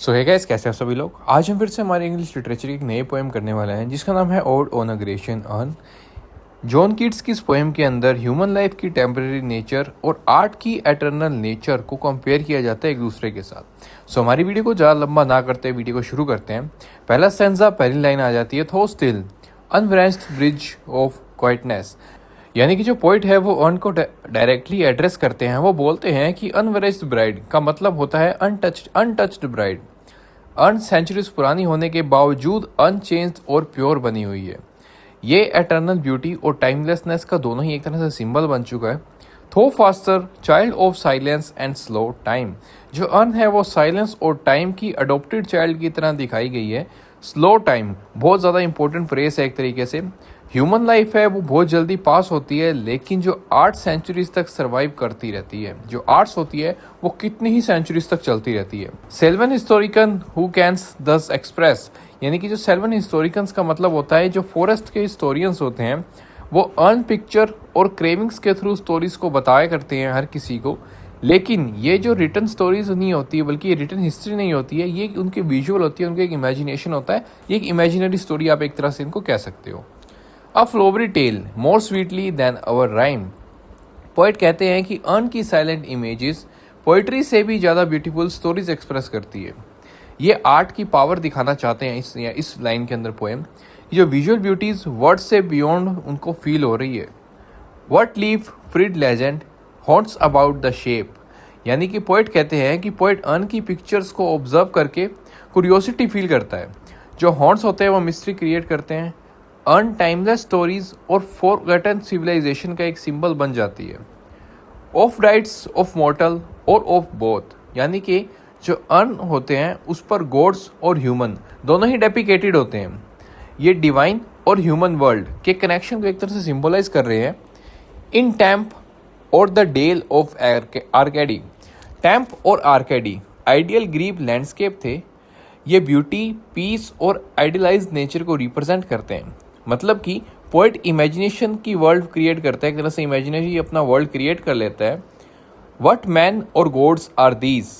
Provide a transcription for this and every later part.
सो है गाइस, कैसे हैं सभी लोग। आज हम फिर से हमारे इंग्लिश लिटरेचर की एक नई पोएम करने वाले हैं जिसका नाम है odd on a Grecian earn. John Keats की इस पोएम के अंदर ह्यूमन लाइफ की टेम्परेरी नेचर और आर्ट की एटर्नल नेचर को कंपेयर किया जाता है एक दूसरे के साथ। सो हमारी वीडियो को ज़्यादा लंबा ना करते वीडियो को शुरू करते हैं। पहला स्टैंजा, पहली लाइन आ जाती है, थो still unbranched bridge of quietness. यानी कि जो पोइट है वो अर्न को डायरेक्टली एड्रेस करते हैं। वो बोलते हैं कि अनवरेस्ड ब्राइड का मतलब होता है अनटच्ड ब्राइड। अर्न सेंचुरीज पुरानी होने के बावजूद अनचेंज्ड और प्योर बनी हुई है। ये एटर्नल ब्यूटी और टाइमलेसनेस का दोनों ही एक तरह से सिंबल बन चुका है। थो faster child of silence and slow time. जो अर्न है वो साइलेंस और टाइम की अडोप्टेड चाइल्ड की तरह दिखाई गई है। स्लो टाइम बहुत ज़्यादा इंपॉर्टेंट फ्रेज है एक तरीके से। ह्यूमन लाइफ है वो बहुत जल्दी पास होती है, लेकिन जो 8 सेंचुरीज तक सर्वाइव करती रहती है। जो आर्ट्स होती है वो कितनी ही सेंचुरीज तक चलती रहती है। सेल्वन हिस्टोरिकन हु कैन्स दस एक्सप्रेस, यानी कि जो सेल्वन हिस्टोरिकन्स का मतलब होता है जो फॉरेस्ट के हिस्टोरियंस होते हैं वो अर्न पिक्चर और क्रेविंग्स के थ्रू स्टोरीज को बताया करते हैं हर किसी को। लेकिन ये जो रिटन स्टोरीज नहीं होती है, बल्कि ये रिटन हिस्ट्री नहीं होती है, ये उनके विजुअल होती है, उनका एक इमेजिनेशन होता है। ये एक इमेजिनरी स्टोरी आप एक तरह से इनको कह सकते हो। अ फ्लोवरी टेल मोर स्वीटली देन अवर राइम। पोइट कहते हैं कि अर्न की साइलेंट इमेजेस पोइट्री से भी ज़्यादा ब्यूटीफुल स्टोरीज एक्सप्रेस करती है। ये आर्ट की पावर दिखाना चाहते हैं इस लाइन के अंदर पोएम। जो विजुअल ब्यूटीज वर्ड से बियॉन्ड उनको फील हो रही है। What leaf fringed legend haunts about the shape. यानी कि पोइट कहते हैं कि पोइट अर्न की पिक्चर्स को ऑब्जर्व करके क्यूरियोसिटी फील करता है। जो हॉन्ट्स होते हैं वो मिस्ट्री क्रिएट करते हैं। अर्न टाइमलेस स्टोरीज और फॉरगॉटन सिविलाइजेशन का एक सिंबल बन जाती है। ऑफ राइट्स ऑफ मॉर्टल और ऑफ बोथ, यानी कि जो अर्न होते हैं उस पर गॉड्स और ह्यूमन दोनों ही डेपिकेटेड होते हैं। ये डिवाइन और ह्यूमन वर्ल्ड के कनेक्शन को एक तरह से सिंबलाइज कर रहे हैं। इन टैम्प और द डेल ऑफ आर्केडी। टैम्प और आर्केडी आइडियल ग्रीक लैंडस्केप थे। ये ब्यूटी, पीस और आइडियलाइज्ड नेचर को रिप्रेजेंट करते हैं। मतलब कि पोइट इमेजिनेशन की वर्ल्ड क्रिएट करता है, एक तरह से इमेजिनरी अपना वर्ल्ड क्रिएट कर लेता है। What man or gods are these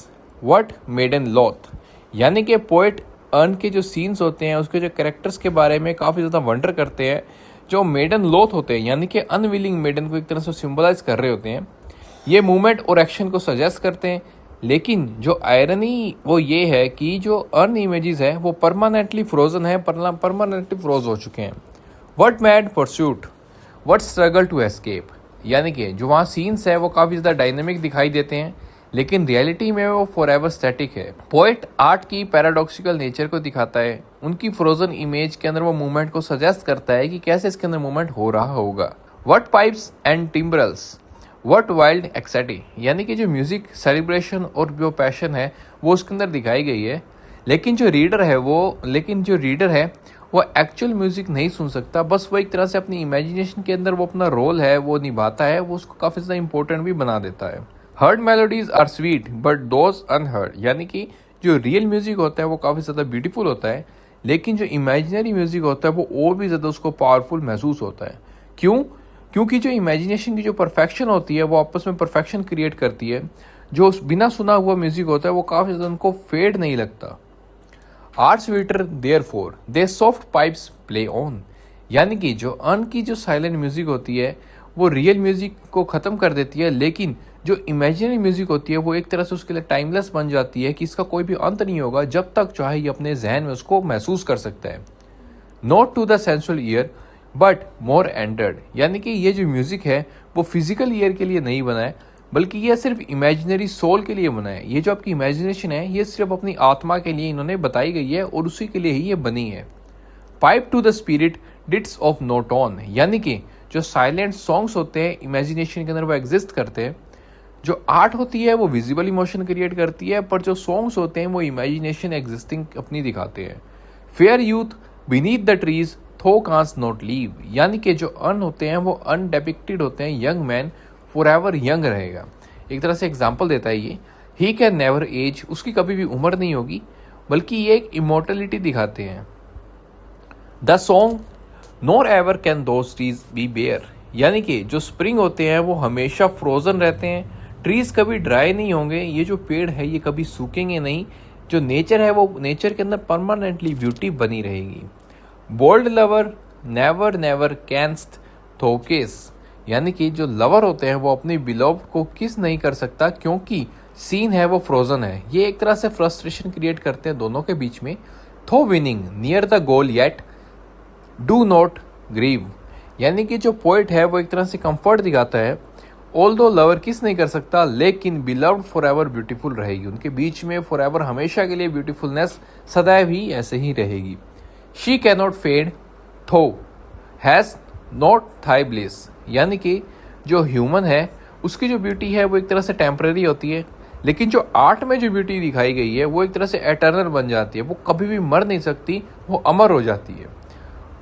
what maiden loth. यानी कि पोइट अर्न के जो सीन्स होते हैं उसके जो कैरेक्टर्स के बारे में काफ़ी ज़्यादा वंडर करते हैं। जो मेडन लॉथ होते हैं यानी कि अनविलिंग मेडन को एक तरह से सिंबलाइज कर रहे होते हैं। ये मूवमेंट और एक्शन को सजेस्ट करते हैं। लेकिन जो आयरनी वो ये है कि जो अर्न इमेजेस है वो परमानेंटली फ्रोजन है, परमानेंटली फ्रोज हो चुके हैं। What mad pursuit what struggle to escape. यानी कि जो वहाँ सीन्स है वो काफ़ी ज़्यादा डायनेमिक दिखाई देते हैं, लेकिन रियलिटी में वो फॉरएवर स्टैटिक है। पोइट आर्ट की पैराडॉक्सिकल नेचर को दिखाता है। उनकी फ्रोजन इमेज के अंदर वो मूवमेंट को सजेस्ट करता है कि कैसे इसके अंदर मूवमेंट हो रहा होगा। What pipes and timbrels what wild ecstasy. यानी कि जो म्यूजिक सेलिब्रेशन और जो पैशन है वो उसके अंदर दिखाई गई है। लेकिन जो रीडर है वो एक्चुअल म्यूजिक नहीं सुन सकता, बस वो एक तरह से अपनी इमेजिनेशन के अंदर वो अपना रोल है वो निभाता है, वो उसको काफ़ी ज़्यादा इंपॉर्टेंट भी बना देता है। Heard melodies are sweet but those unheard. यानी कि जो रियल म्यूजिक होता है वो काफ़ी ज़्यादा ब्यूटीफुल होता है, लेकिन जो इमेजिनरी म्यूजिक होता है वो और भी ज़्यादा उसको पावरफुल महसूस होता है। क्यों? क्योंकि जो इमेजिनेशन की जो परफेक्शन होती है वो आपस में परफेक्शन क्रिएट करती है। जो बिना सुना हुआ म्यूजिक होता है वो काफ़ी ज़्यादा उनको फेड नहीं लगता। Are sweeter therefore ye soft pipes play on. यानी कि जो अर्न की जो साइलेंट म्यूजिक होती है वो रियल म्यूजिक को ख़त्म कर देती है, लेकिन जो इमेजिनरी म्यूजिक होती है वो एक तरह से उसके लिए टाइमलेस बन जाती है कि इसका कोई भी अंत नहीं होगा, जब तक चाहे ये अपने जहन में उसको महसूस कर सकता है। Not to the sensual ear but more endeared. यानी कि ये जो म्यूजिक है वो फिजिकल ईयर के लिए नहीं बना है, बल्कि ये सिर्फ इमेजिनरी सोल के लिए बना है। ये जो आपकी इमेजिनेशन है ये सिर्फ अपनी आत्मा के लिए इन्होंने बताई गई है और उसी के लिए ही ये बनी है। Pipe to the spirit ditties of no tone. यानी कि जो साइलेंट सॉन्ग्स होते हैं इमेजिनेशन के अंदर वो एग्जिस्ट करते हैं। जो आर्ट होती है वो विजिबल इमोशन क्रिएट करती है, पर जो सॉन्ग्स होते हैं वो इमेजिनेशन एग्जिस्टिंग अपनी दिखाते हैं। Fair youth beneath the trees थो कांस नॉट लीव। यानी कि जो अर्न होते हैं वो अनडेपिक्टेड होते हैं। यंग मैन फॉरएवर यंग रहेगा, एक तरह से एग्जाम्पल देता है ये। ही कैन नेवर एज, उसकी कभी भी उम्र नहीं होगी, बल्कि ये एक इमोर्टलिटी दिखाते हैं। The song nor ever can those trees be bare. यानी कि जो स्प्रिंग होते हैं वो हमेशा फ्रोजन रहते हैं। ट्रीज कभी ड्राई नहीं होंगे, ये जो पेड़ है ये कभी सूखेंगे नहीं, जो नेचर है वो नेचर के अंदर परमानेंटली ब्यूटी बनी रहेगी। Bold lover never never canst thou kiss, यानी कि जो लवर होते हैं वो अपनी बिलव को किस नहीं कर सकता क्योंकि सीन है वो फ्रोजन है। ये एक तरह से फ्रस्ट्रेशन क्रिएट करते हैं दोनों के बीच में। Though winning near the goal yet do not grieve, यानी कि जो पोइट है वो एक तरह से कंफर्ट दिखाता है, ऑल दो लवर किस नहीं कर सकता लेकिन बिलव्ड फॉर एवर ब्यूटीफुल रहेगी। उनके बीच में फॉर एवर हमेशा के लिए ब्यूटीफुलनेस सदैव ही ऐसे ही रहेगी। शी कैन नॉट फेड थो हैज़ नॉट थाई ब्लिस, यानी कि जो ह्यूमन है उसकी जो ब्यूटी है वो एक तरह से टेम्पररी होती है, लेकिन जो आर्ट में जो ब्यूटी दिखाई गई है वो एक तरह से एटर्नल बन जाती है, वो कभी भी मर नहीं सकती, वो अमर हो जाती है।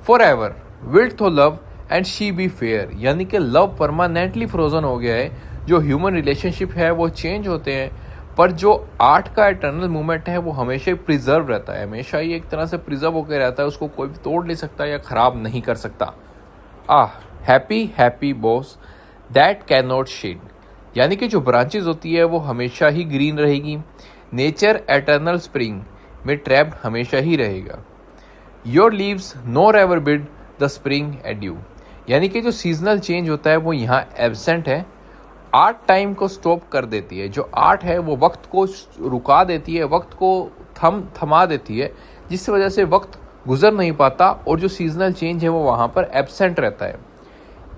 फॉर एवर विल्ड थो love and she be fair, यानी कि लव परमानेंटली फ्रोजन हो गया है। जो ह्यूमन रिलेशनशिप है वो चेंज होते हैं, पर जो आर्ट का एटर्नल मूवमेंट है वो हमेशा ही प्रिजर्व रहता है, हमेशा ही एक तरह से प्रिजर्व होकर रहता है, उसको कोई भी तोड़ नहीं सकता या ख़राब नहीं कर सकता। Happy happy boughs that can not shed, यानी कि जो ब्रांचेज होती है वो हमेशा ही ग्रीन रहेगी। नेचर एटर्नल स्प्रिंग में ट्रैप्ड हमेशा ही रहेगा। Your leaves nor ever bid the spring adieu, यानी कि जो सीजनल चेंज होता है वो यहाँ एब्सेंट है। आर्ट टाइम को स्टॉप कर देती है, जो आर्ट है वो वक्त को रुका देती है, वक्त को थमा देती है, जिसकी वजह से वक्त गुजर नहीं पाता और जो सीजनल चेंज है वो वहाँ पर एब्सेंट रहता है।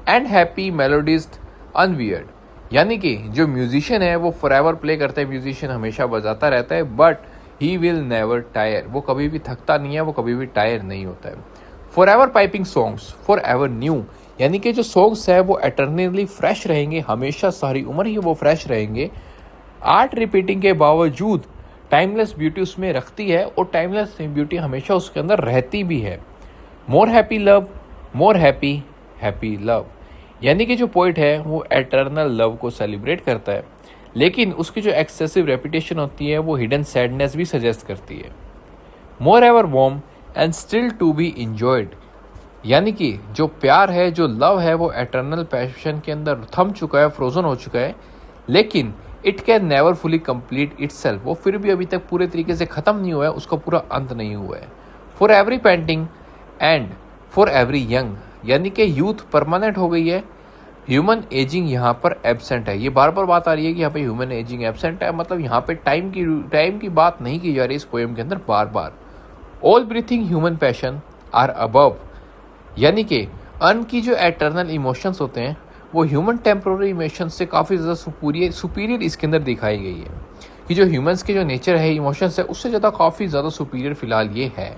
एंड हैप्पी मेलोडिस्ट अनवियर्ड, यानी कि जो म्यूजिशियन है वो फॉरएवर प्ले करता है, म्यूजिशियन हमेशा बजाता रहता है, but he will never tyre, वो कभी भी थकता नहीं है, वो कभी भी टायर नहीं होता है। Forever piping songs forever new, यानी कि जो सॉन्ग्स है वो एटर्नली फ्रेश रहेंगे, हमेशा सारी उम्र ही वो फ्रेश रहेंगे। आर्ट रिपीटिंग के बावजूद टाइमलेस ब्यूटी उसमें रखती है और टाइमलेस ब्यूटी हमेशा उसके अंदर रहती भी है। More happy love more happy happy love, यानी कि जो पोइट है वो एटर्नल लव को सेलिब्रेट करता है, लेकिन उसकी जो एक्सेसिव रेपुटेशन होती है वो हिडन सैडनेस भी सजेस्ट करती है। More ever warm and still to be enjoyed, यानी कि जो प्यार है, जो लव है वो एटर्नल पैशन के अंदर थम चुका है, फ्रोजन हो चुका है, लेकिन it can never fully complete itself, वो फिर भी अभी तक पूरे तरीके से ख़त्म नहीं हुआ है, उसका पूरा अंत नहीं हुआ है। For every painting and for every young, यानी कि यूथ परमानेंट हो गई है, ह्यूमन एजिंग यहाँ पर एब्सेंट है। ये बार बार बात आ रही है कि यहाँ पे ह्यूमन एजिंग एब्सेंट है, मतलब यहाँ पे टाइम की बात नहीं की जा रही इस पोएम के अंदर बार बार। All breathing human passion are above, यानी कि अन की जो एटर्नल इमोशंस होते हैं वो ह्यूमन टेम्पोररी इमोशंस से काफ़ी ज़्यादा सुपीरियर इसके अंदर दिखाई गई है, कि जो ह्यूमंस के जो नेचर है, इमोशंस है, उससे ज़्यादा काफ़ी ज़्यादा सुपीरियर फिलहाल ये है।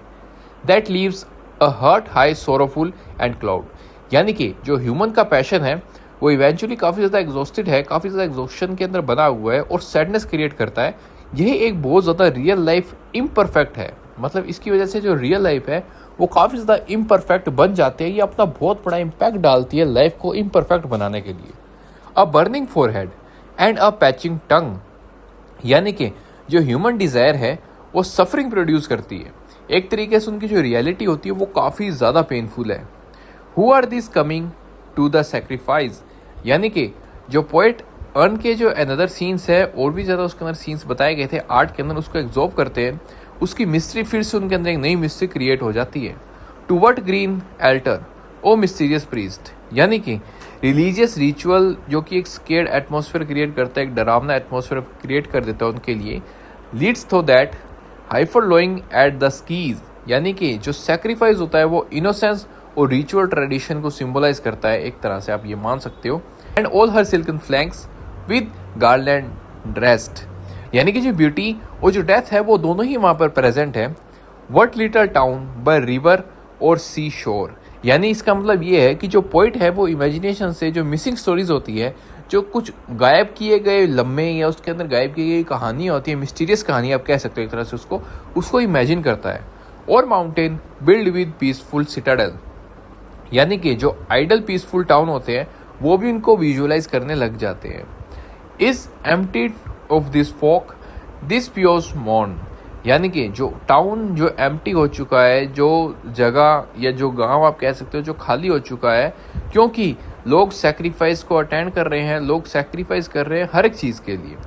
That leaves a heart high sorrowful and cloyed, यानी कि जो ह्यूमन का पैशन है वो इवेंचुअली काफ़ी ज़्यादा एग्जॉस्टेड है, काफ़ी ज़्यादा एग्जॉस्शन के अंदर बना हुआ है और सैडनेस क्रिएट करता है। यह एक बहुत ज़्यादा रियल लाइफ इम्परफेक्ट है, मतलब इसकी वजह से जो रियल लाइफ है वो काफ़ी ज़्यादा इम्परफेक्ट बन जाती है। ये अपना बहुत बड़ा इम्पैक्ट डालती है लाइफ को इम्परफेक्ट बनाने के लिए। A burning forehead and a parching tongue, यानी कि जो ह्यूमन डिज़ायर है वो सफरिंग प्रोड्यूस करती है, एक तरीके से उनकी जो रियलिटी होती है वो काफ़ी ज़्यादा पेनफुल है। Who are these coming to the sacrifice, यानी कि जो पोइट अर्न के जो अनदर सीन्स है और भी ज़्यादा उसके अंदर सीन्स बताए गए थे आर्ट के अंदर, उसको एग्जॉर्व करते हैं, उसकी मिस्ट्री फिर से उनके अंदर एक नई मिस्ट्री क्रिएट हो जाती है। To what green altar O mysterious priest, यानी कि रिलीजियस रिचुअल जो कि एक स्केर्ड एटमॉस्फेयर क्रिएट करता है, एक डरावना एटमॉस्फेयर क्रिएट कर देता है उनके लिए। Leads thou that heifer lowing at the skies, यानी कि जो सेक्रीफाइस होता है वो इनोसेंस और रिचुअल ट्रेडिशन को सिंबलाइज करता है, एक तरह से आप ये मान सकते हो। And all her silken flanks with garland dressed, यानी कि जो ब्यूटी और जो डेथ है वो दोनों ही वहाँ पर प्रेजेंट है। What little town by river और सी शोर, यानी इसका मतलब ये है कि जो पोइट है वो इमेजिनेशन से जो मिसिंग स्टोरीज होती है, जो कुछ गायब किए गए लम्हे या उसके अंदर गायब की गई कहानियाँ होती है, मिस्टीरियस कहानी आप कह सकते हो एक तरह से, उसको इमेजिन करता है। और mountain build with peaceful Citadel, यानी कि जो आइडल पीसफुल टाउन होते हैं वो भी उनको विजुअलाइज करने लग जाते हैं। Is emptied of this folk this pious morn, यानी कि जो टाउन जो एम्प्टी हो चुका है, जो जगह या जो गांव आप कह सकते हो जो खाली हो चुका है, क्योंकि लोग सैक्रिफाइस को अटेंड कर रहे हैं, लोग सैक्रिफाइस कर रहे हैं हर एक चीज़ के लिए।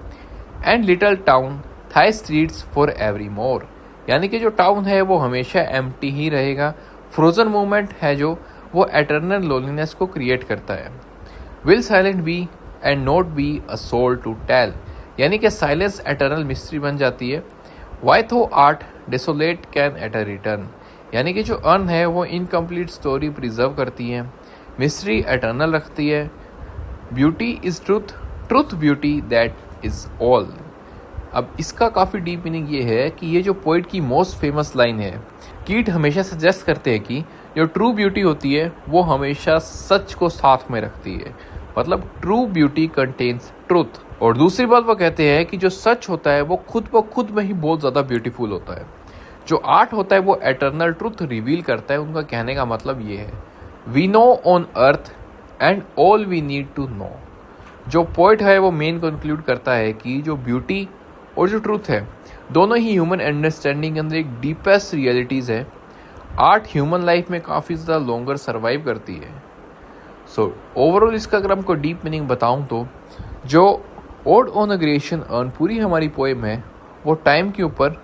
And little town thy streets for evermore, यानी कि जो टाउन है वो हमेशा एम्प्टी ही रहेगा। फ्रोजन मोमेंट है जो वो एटर्नल लोनलीनेस को क्रिएट करता है। Will silent be and not be a soul to tell, यानी कि साइलेंस एटर्नल मिस्ट्री बन जाती है। Why thou art desolate can at a return, यानी कि जो अर्न है वो इनकम्प्लीट स्टोरी प्रिजर्व करती है, मिस्ट्री एटर्नल रखती है। Beauty is truth, truth beauty that is all. अब इसका काफ़ी डीप मीनिंग ये है कि ये जो पोइट की मोस्ट फेमस लाइन है, कीट हमेशा सजेस्ट करते हैं कि जो ट्रू ब्यूटी होती है वो हमेशा सच को साथ में रखती है, मतलब ट्रू ब्यूटी कंटेन्स ट्रूथ। और दूसरी बात वो कहते हैं कि जो सच होता है वो खुद ब खुद में ही बहुत ज़्यादा ब्यूटीफुल होता है। जो आर्ट होता है वो एटर्नल ट्रूथ रिवील करता है। उनका कहने का मतलब ये है, we know on earth and all we need to know. जो पोइट है वो मेन कंक्लूड करता है कि जो ब्यूटी और जो ट्रूथ है दोनों ही ह्यूमन अंडरस्टैंडिंग के अंदर एक डीपेस्ट रियलिटीज़ है। आर्ट ह्यूमन लाइफ में काफ़ी ज़्यादा लॉन्गर सर्वाइव करती है। सो ओवरऑल इसका अगर हमको डीप मीनिंग बताऊं तो जो odd on a Grecian earn पूरी हमारी पोएम है वो टाइम के ऊपर,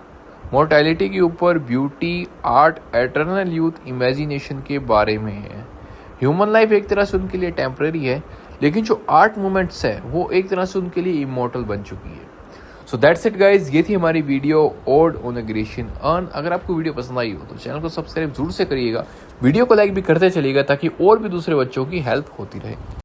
मोर्टैलिटी के ऊपर, beauty, art, eternal youth, imagination के बारे में है। ह्यूमन लाइफ एक तरह से उनके लिए टेम्परेरी है, लेकिन जो आर्ट मोमेंट्स है वो एक तरह से उनके लिए इमोर्टल बन चुकी है। सो दैट्स इट गाइज, ये थी हमारी video odd on a Grecian earn. अगर आपको वीडियो पसंद आई हो तो चैनल को सब्सक्राइब जरूर से करिएगा, वीडियो को लाइक भी करते चलिएगा ताकि और भी दूसरे बच्चों की हेल्प होती रहे।